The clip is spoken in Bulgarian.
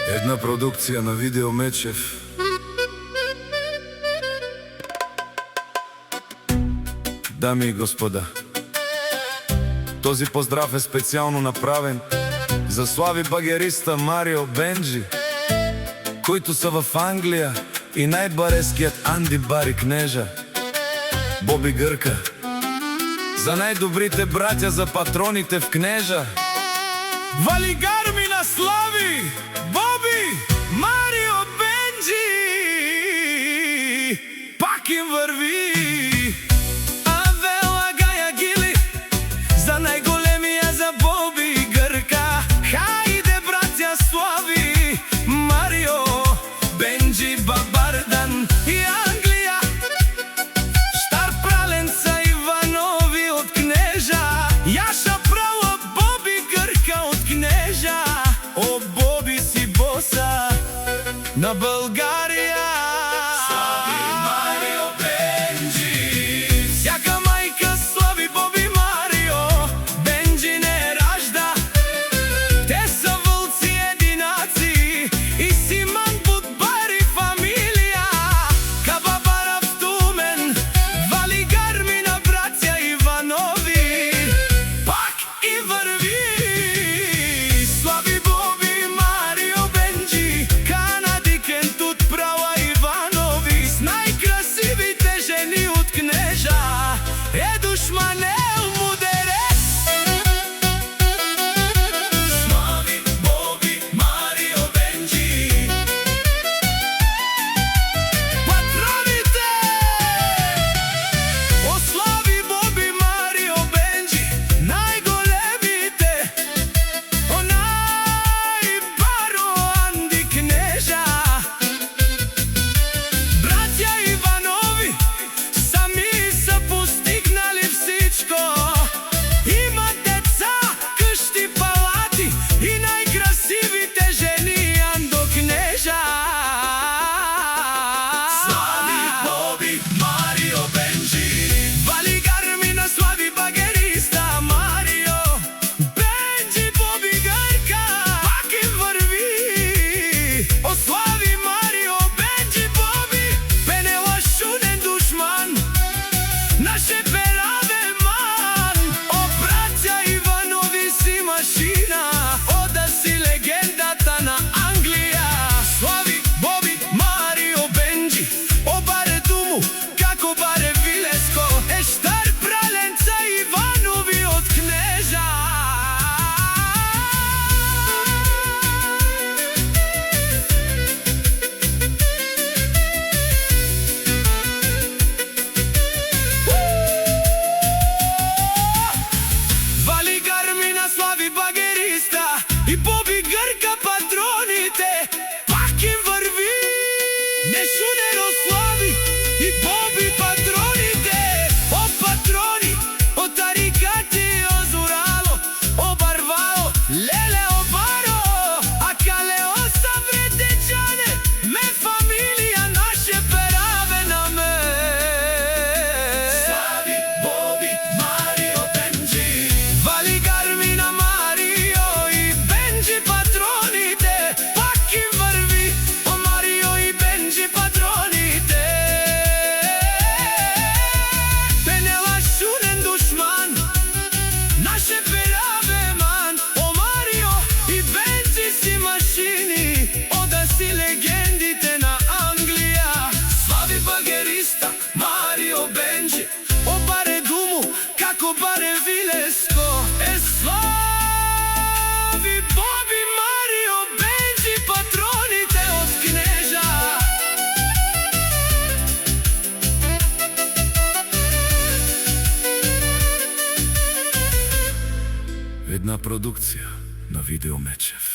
Една продукција на Видео Мечев. Дами и господа, този поздрав е специјално направен за слави багериста Марио Бенджи, којто са в Англија, и најбарескиот Анди Бари Кнежа, Боби Грка, за најдобрите браќа, за патроните в Кнежа, Валигар ми на слави, Боби, Марио Бенджи, пак им върви. Авела Гаја Гили, за најголемија, за Боби Грка. Хајде браќа слави, Марио Бенджи, Бабардан и Англија. Штар Праленца Иванови од Кнежа, Јаша Право, Боби Грка од Кнежа. О, Боби си боса на Българија. Слави Марио Бенджи, сяка мајка слави Боби Марио Бенджи не ражда. Те са вълци единаци и Симан Будбари фамилија. Кабабара в Тумен, Валигар ми на браќа Иванови, пак и върви. Слави Боби Марио Бенджи, Канади Кентут Права Иванови, с најкрасивите жени од Кнежа, е душманел мудерес. Слави Боби Марио Бенджи, патроните. О, слави Боби Марио Бенджи, најголемите. О, најбаро Анди Кнежа. Браќа Иванови сами са постигнали всичко. Имат деца, къщи, палати и најкрасивите жени, Андо Кнежа. Слави Боби Марио Бенджи, Валигар ми на слави багериста Марио Бенджи, Боби Грка, пак им върви. О, слави Марио Бенджи, Боби, пенела шунен душман, наше пераве ман. О, браќа Иванови си машина, о, да си легендата на Англија. Слави Боби Марио Бенджи, о, баре думу, како баре Вилеско, е штар Праленца Иванови од Кнежа. Валигар ми на слави багериста и Боби Грка, патроните, пак им върви. Нешунено слави и Боби, патроните. О, патрони, о, тарикати, о, Зурало, о, Барвало, леле, о, Баро, а кале, о, Савретечане, ме фамилија, наше пераве на ме. Слави Боби Марио Бенджи, Валигар ми на Марио и Бенджи, патроните, пак им върви. О, Марио и Бенджи, патроните. Пенела шунен душман, наше пераве ман. О, Марио и Бенджи си машини, о, да си легендите на Англија. Слави багериста Марио Бенджи, о, баре думу, како баре Вилеско, е слави Боби Марио Бенджи, патроните од Кнежа. Една продукција на Видео Мечев.